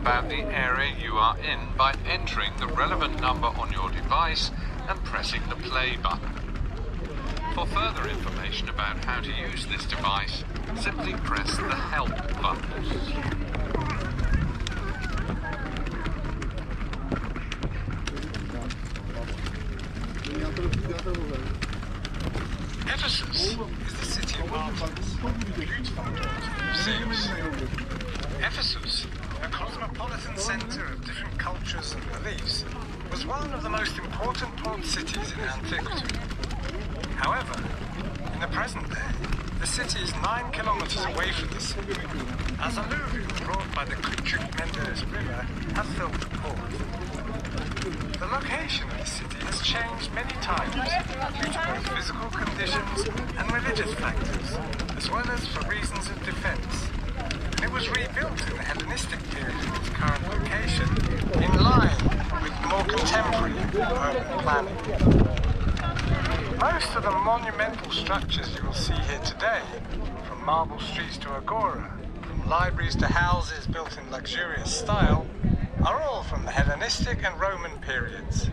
about the area you are in by entering the relevant number on your device and pressing the play button. For further information about how to use this device, simply press the Help button. Ephesus is the city of martyrs, beautiful daughter of Zeus. Ephesus, a cosmopolitan centre of different cultures and beliefs, was one of the most important port cities in antiquity. However, in the present day, the city is 9 kilometers away from the sea, as alluvium brought by the Curetes River has filled the port. The location of the city has changed many times due to both physical conditions and religious factors, as well as for reasons of defence. And it was rebuilt in the Hellenistic period in its current location, in line with more contemporary urban planning. Most of the monumental structures you will see here today, from marble streets to Agora, from libraries to houses built in luxurious style, are all from the Hellenistic and Roman periods.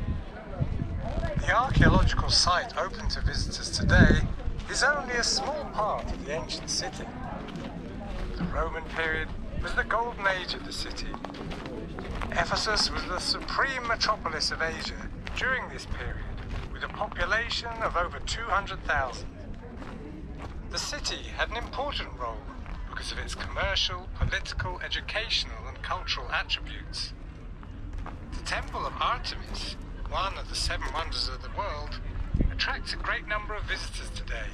The archaeological site open to visitors today is only a small part of the ancient city. The Roman period was the golden age of the city. Ephesus was the supreme metropolis of Asia during this period, with a population of over 200,000. The city had an important role because of its commercial, political, educational and cultural attributes. The Temple of Artemis, one of the 7 wonders of the world, attracts a great number of visitors today,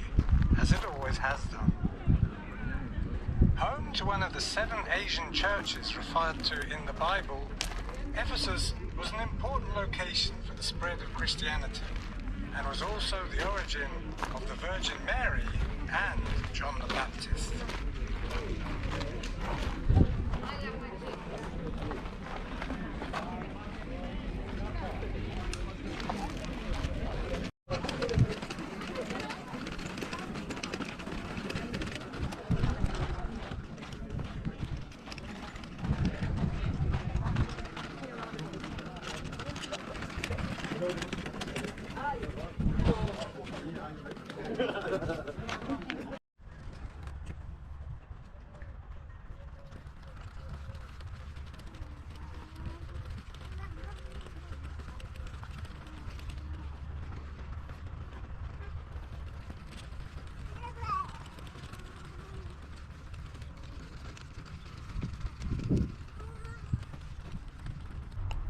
as it always has done. Home to one of the 7 Asian churches referred to in the Bible, Ephesus was an important location for the spread of Christianity, and was also the origin of the Virgin Mary and John the Baptist.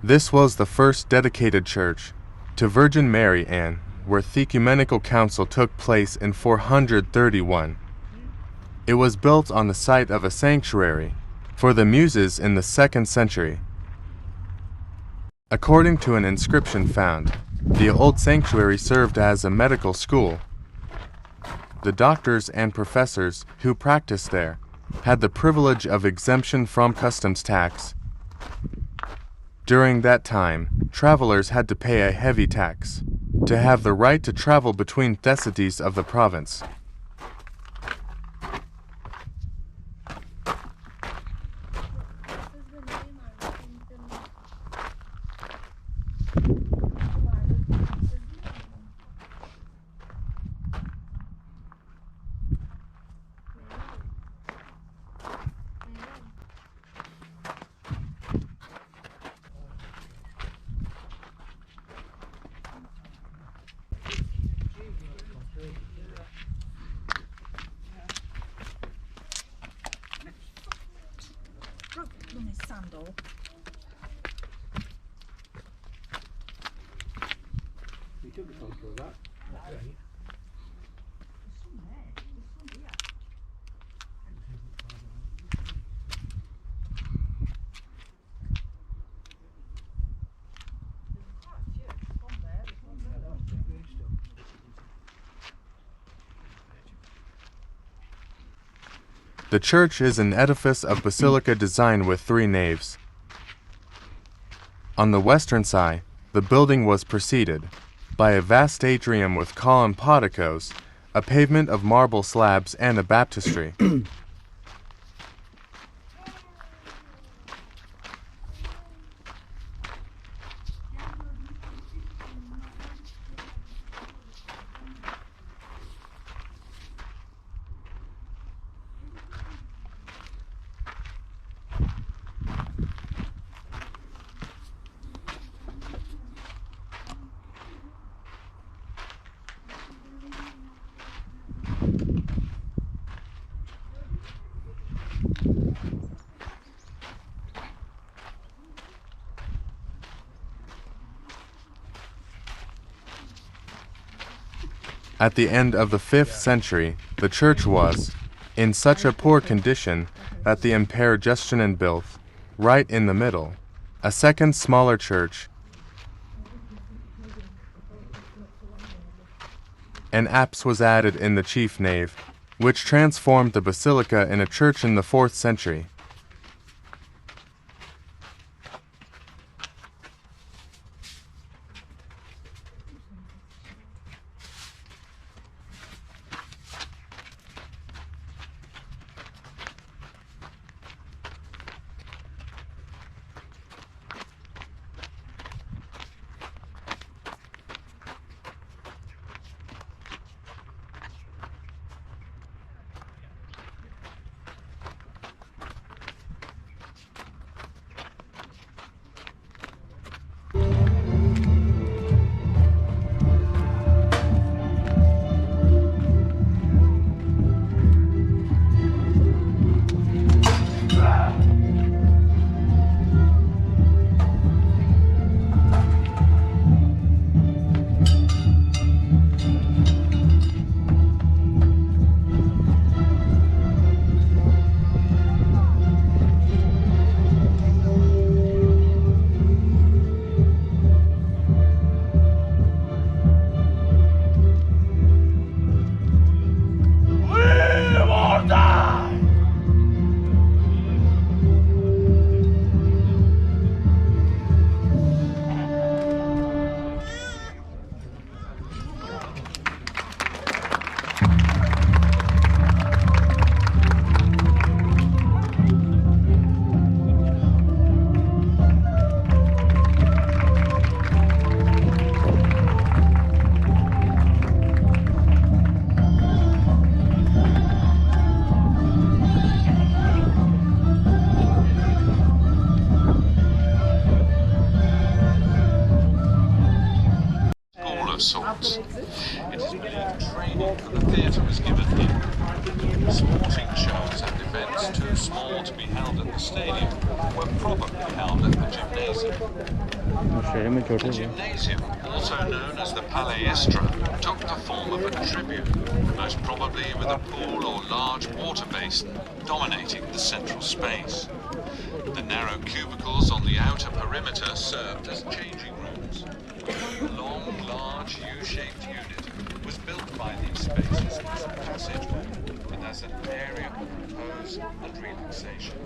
This was the first dedicated church to Virgin Mary and where the Ecumenical Council took place in 431. It was built on the site of a sanctuary for the Muses in the 2nd century. According to an inscription found, the old sanctuary served as a medical school. The doctors and professors who practiced there had the privilege of exemption from customs tax. During that time, travelers had to pay a heavy tax to have the right to travel between the cities of the province. The church is an edifice of basilica design with 3 naves. On the western side, the building was preceded by a vast atrium with column porticos, a pavement of marble slabs, and a baptistry. At the end of the 5th century, the church was in such a poor condition that the Emperor Justinian built, right in the middle, a second smaller church. An apse was added in the chief nave, which transformed the basilica in a church in the 4th century. Sorts. It is believed training for the theatre was given here. Sporting shows and events too small to be held at the stadium were probably held at the gymnasium. The gymnasium, also known as the Palaestra, took the form of a tribune, most probably with a pool or large water basin dominating the central space. The narrow cubicles on the outer perimeter served as changing rooms. A long, large U-shaped unit was built by these spaces as a passageway and as an area of repose and relaxation.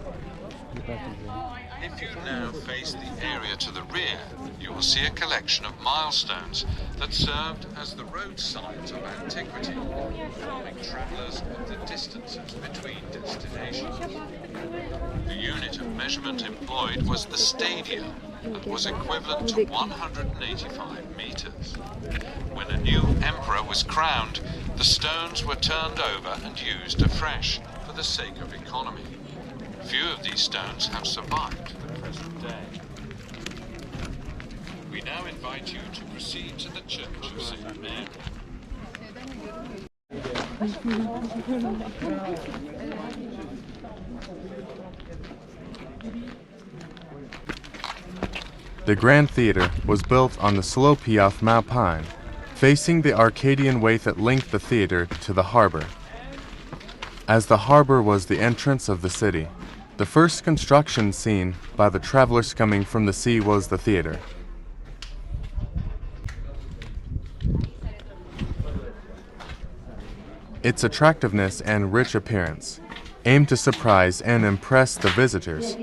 If you now face the area to the rear, you will see a collection of milestones that served as the road signs of antiquity, informing travellers of the distances between destinations. The unit of measurement employed was the stadia, and was equivalent to 185 meters. When a new emperor was crowned, the stones were turned over and used afresh for the sake of economy. Few of these stones have survived to the present day. We now invite you to proceed to the Church of St. Mary. The Grand Theatre was built on the slope of Maupine, facing the Arcadian way that linked the theatre to the harbor. As the harbor was the entrance of the city, the first construction seen by the travelers coming from the sea was the theatre. Its attractiveness and rich appearance aimed to surprise and impress the visitors.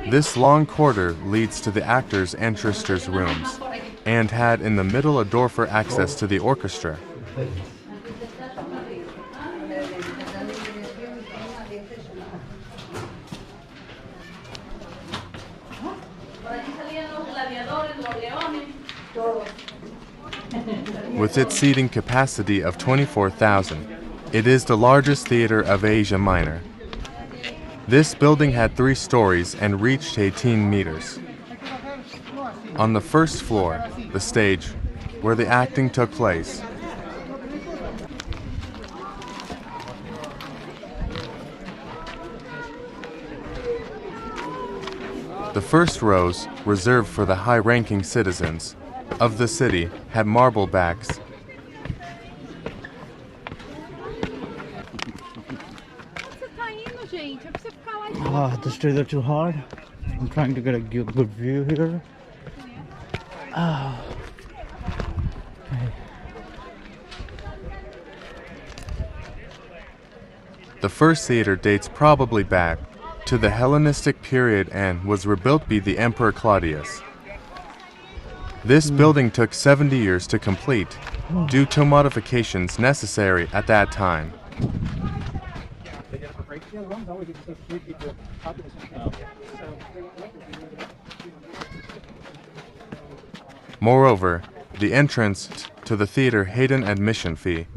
This long corridor leads to the actors' and tristers' rooms, and had in the middle a door for access to the orchestra. With its seating capacity of 24,000, it is the largest theater of Asia Minor. This building had 3 stories and reached 18 meters. On the first floor, the stage, where the acting took place. The first rows, reserved for the high-ranking citizens of the city, had marble backs. The stairs are too hard. I'm trying to get a good view here. Okay. The first theater dates probably back to the Hellenistic period and was rebuilt by the Emperor Claudius. This building took 70 years to complete due to modifications necessary at that time. Moreover, the entrance to the theater had an admission fee.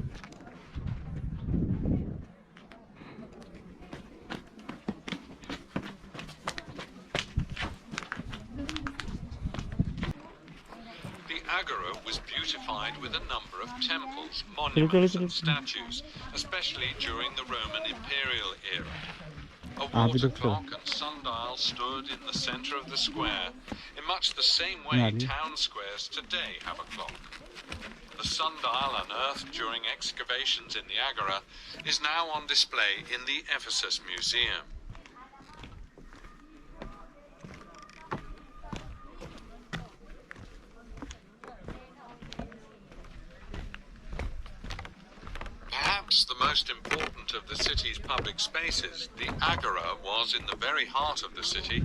The Agora was beautified with a number of temples, monuments and statues, especially during the Roman imperial era. A water clock and sundial stood in the center of the square, in much the same way town squares today have a clock. The sundial unearthed during excavations in the Agora is now on display in the Ephesus Museum. Perhaps the most important of the city's public spaces, the Agora was in the very heart of the city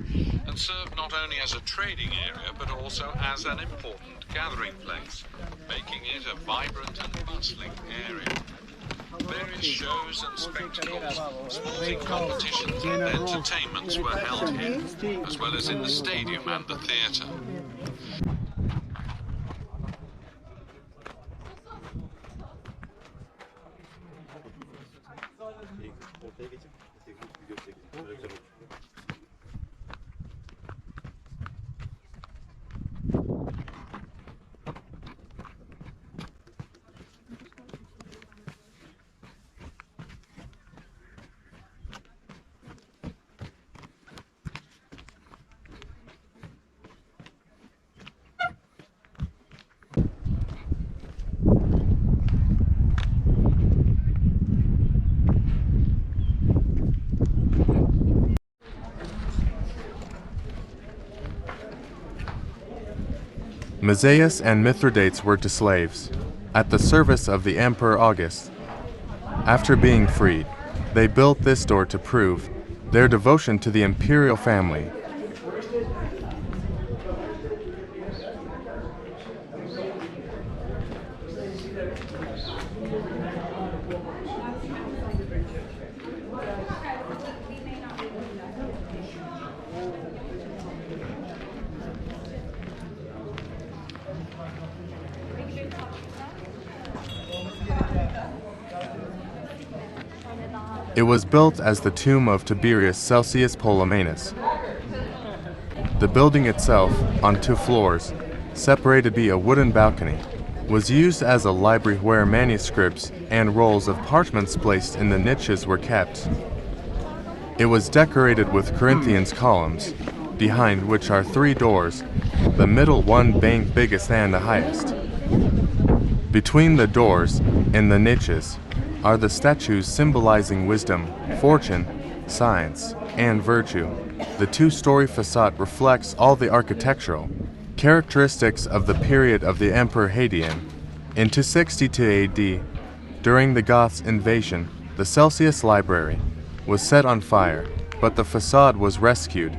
and served not only as a trading area but also as an important gathering place, making it a vibrant and bustling area. Various shows and spectacles, sporting competitions and entertainments were held here, as well as in the stadium and the theatre. Mazaeus and Mithridates were to slaves, at the service of the Emperor August. After being freed, they built this door to prove their devotion to the imperial family. It was built as the tomb of Tiberius Celsius Ptolemaeus. The building itself, on 2 floors, separated by a wooden balcony, was used as a library where manuscripts and rolls of parchments placed in the niches were kept. It was decorated with Corinthian columns, behind which are 3 doors, the middle one being biggest and the highest. Between the doors, in the niches, are the statues symbolizing wisdom, fortune, science, and virtue. The 2-story facade reflects all the architectural characteristics of the period of the Emperor Aegean. In 262 AD, during the Goths' invasion, the Celsius Library was set on fire, but the facade was rescued.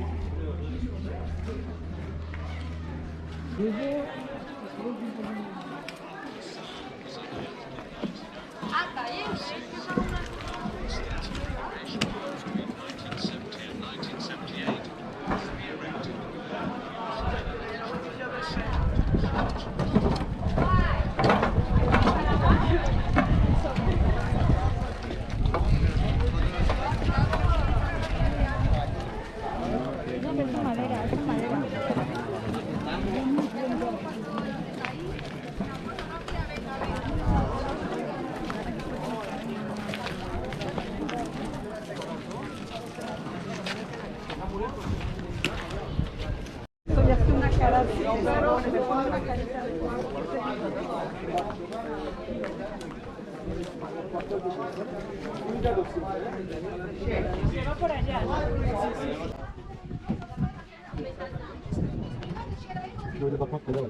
Böyle bakmak bedava.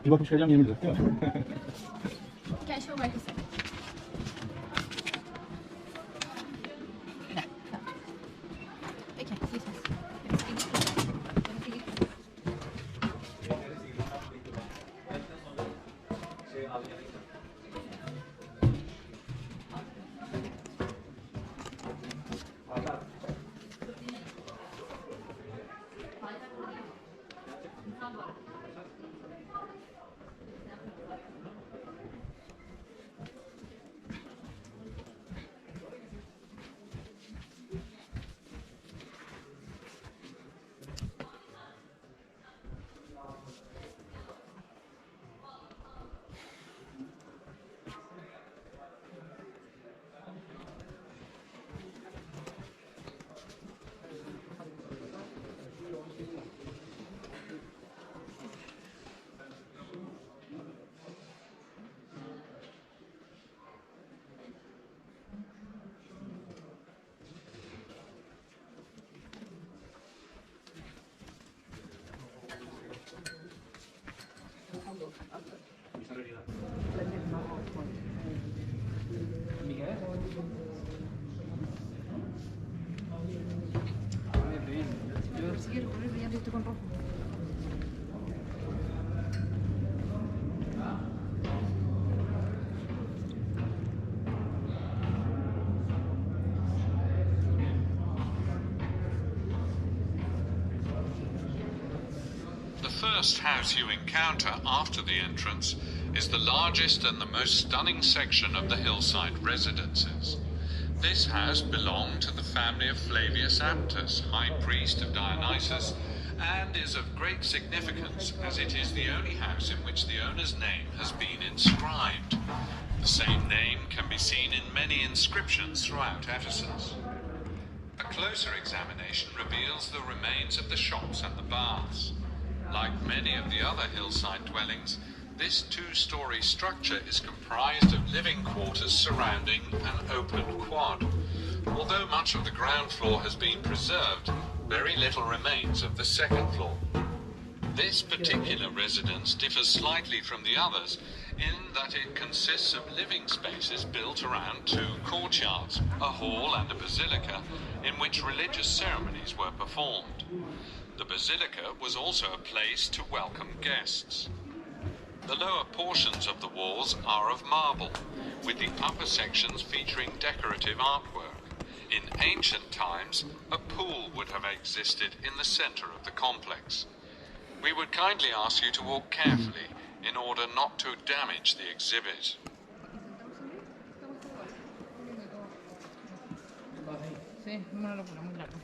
Bir bakıp çıkacağım 20 lira değil mi? Can I show where to sit? Okay, this is. Si quiero correr, ya estoy con rojo. The first house you encounter after the entrance is the largest and the most stunning section of the Hillside residences. This house belonged to the family of Flavius Aptus, high priest of Dionysus, and is of great significance as it is the only house in which the owner's name has been inscribed. The same name can be seen in many inscriptions throughout Ephesus. A closer examination reveals the remains of the shops and the baths. Like many of the other hillside dwellings, this two-story structure is comprised of living quarters surrounding an open quad. Although much of the ground floor has been preserved, very little remains of the second floor. This particular residence differs slightly from the others in that it consists of living spaces built around two courtyards, a hall and a basilica, in which religious ceremonies were performed. The basilica was also a place to welcome guests. The lower portions of the walls are of marble, with the upper sections featuring decorative artwork. In ancient times, a pool would have existed in the center of the complex. We would kindly ask you to walk carefully in order not to damage the exhibit. Sí, una locura muy larga.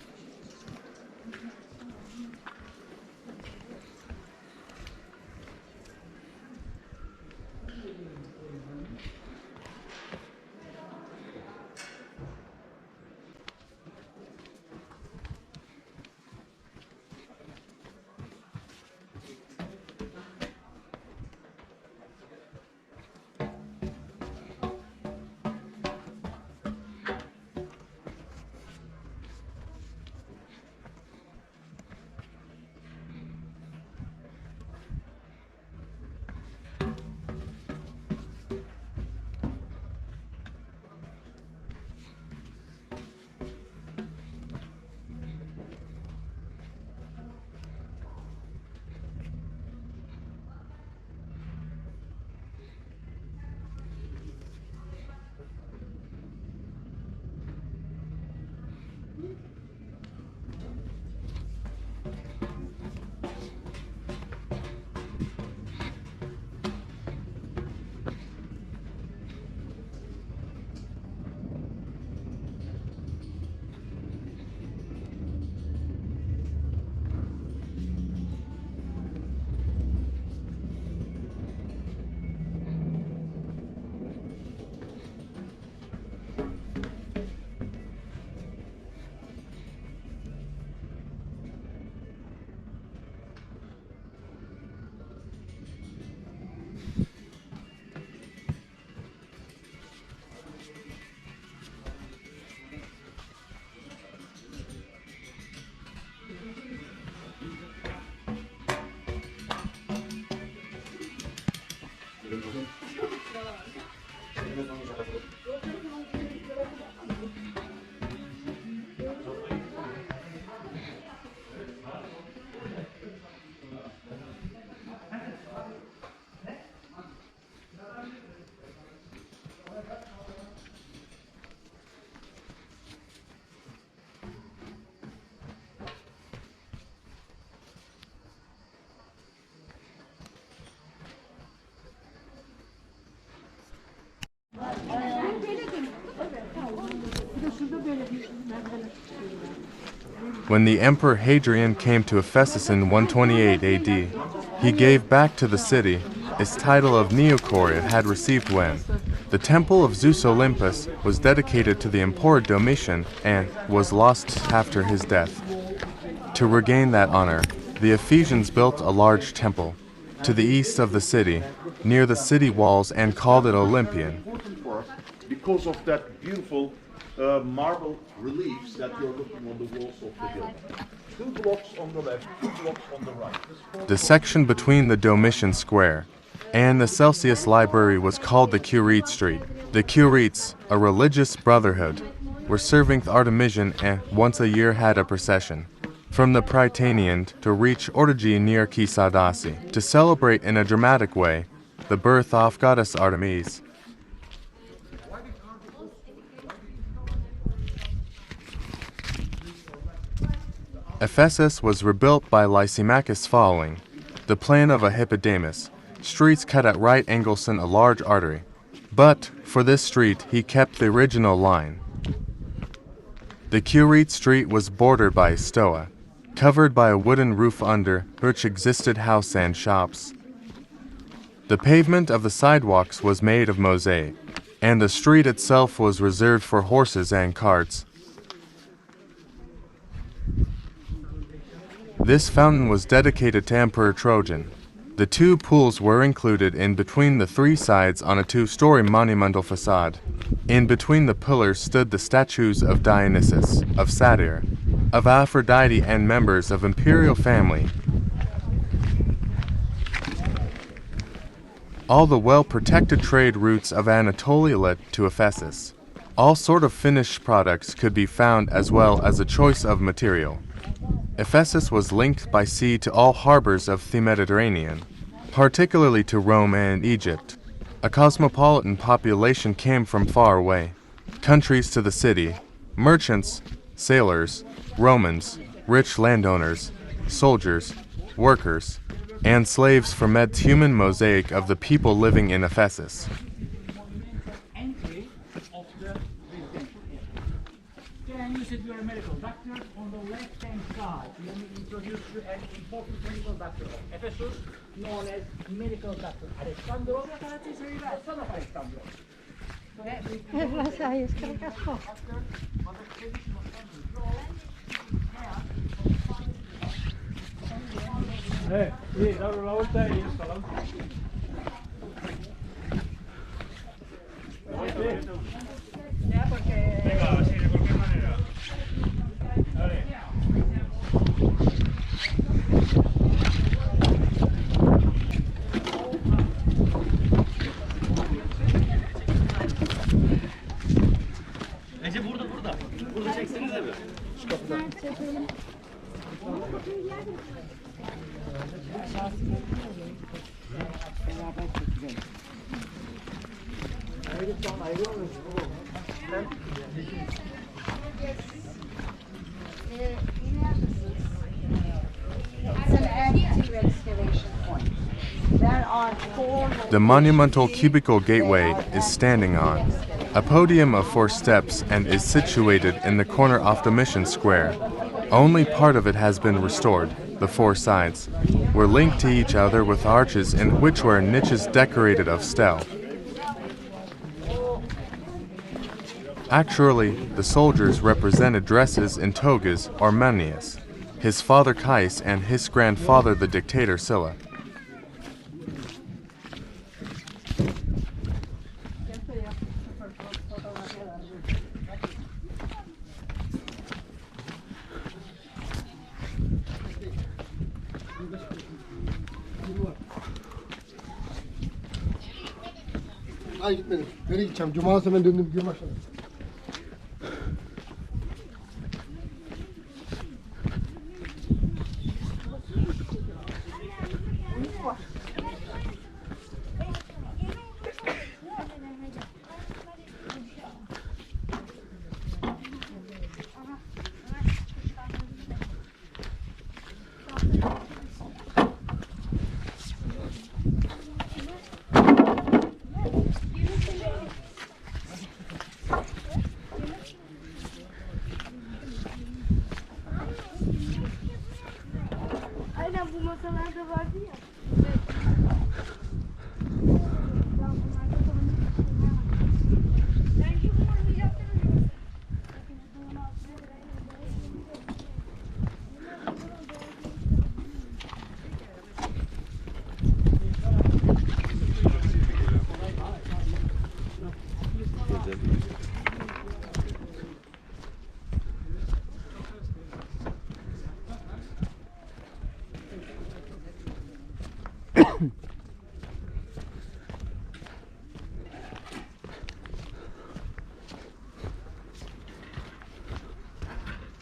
When the Emperor Hadrian came to Ephesus in 128 AD, he gave back to the city its title of Neocore it had received when the temple of Zeus Olympus was dedicated to the Emperor Domitian and was lost after his death. To regain that honor, the Ephesians built a large temple to the east of the city, near the city walls, and called it Olympian. Because of that beautiful marble reliefs that you're looking on the walls of the building. 2 blocks on the left, 2 blocks on the right. The section between the Domitian Square and the Celsius Library was called the Curetes Street. The Curetes, a religious brotherhood, were serving the Artemision and once a year had a procession from the Prytaneum to reach Ortigi near Kisadasi to celebrate in a dramatic way the birth of goddess Artemis. Ephesus was rebuilt by Lysimachus following the plan of a Hippodamus. Streets cut at right angles in a large artery. But for this street, he kept the original line. The Curetes Street was bordered by a stoa, covered by a wooden roof under which existed house and shops. The pavement of the sidewalks was made of mosaic, and the street itself was reserved for horses and carts. This fountain was dedicated to Emperor Trajan. The 2 pools were included in between the 3 sides on a 2-story monumental facade. In between the pillars stood the statues of Dionysus, of Satyr, of Aphrodite, and members of imperial family. All the well-protected trade routes of Anatolia led to Ephesus. All sort of finished products could be found as well as a choice of material. Ephesus was linked by sea to all harbors of the Mediterranean, particularly to Rome and Egypt. A cosmopolitan population came from far away countries to the city, merchants, sailors, Romans, rich landowners, soldiers, workers, and slaves formed human mosaic of the people living in Ephesus. Can you said you are a medical doctor? On the left-hand side, let me introduce you an important medical doctor of Ephesus, known as medical doctor Alexandros. Son of Alexandros. Sí, la vuelta y esto, ¿no? Venga, sí, de cualquier manera. Dale. Ece burada. Burada çeksenize bir. Şu kapıda. The monumental cubical gateway is standing on a podium of 4 steps and is situated in the corner of Domitian Square. Only part of it has been restored. The 4 sides were linked to each other with arches in which were niches decorated of stele. Actually, the soldiers represented dresses in togas or manias, his father Caius and his grandfather the dictator Sylla. Ay gitmedim. Nereye gideceğim? Cuma hemen döndüm bir başladım. vardı ya.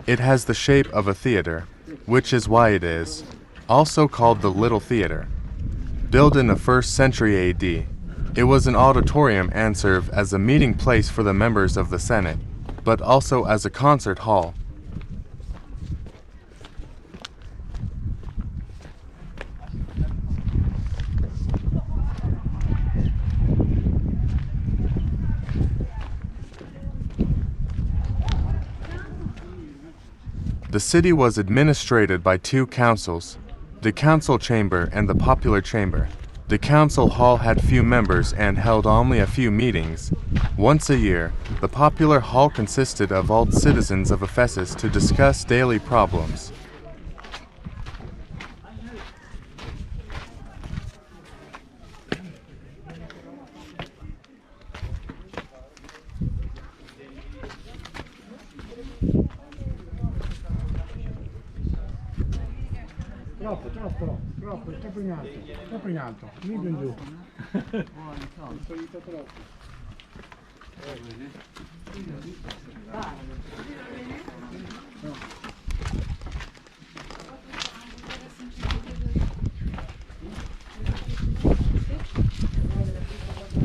It has the shape of a theater, which is why it is also called the Little Theater. Built in the 1st century AD, it was an auditorium and served as a meeting place for the members of the Senate, but also as a concert hall. The city was administrated by 2 councils, the council chamber and the popular chamber. The council hall had few members and held only a few meetings. Once a year, the popular hall consisted of all citizens of Ephesus to discuss daily problems. Troppo, troppo in alto, mi più in giù.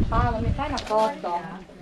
Non mi fai una foto?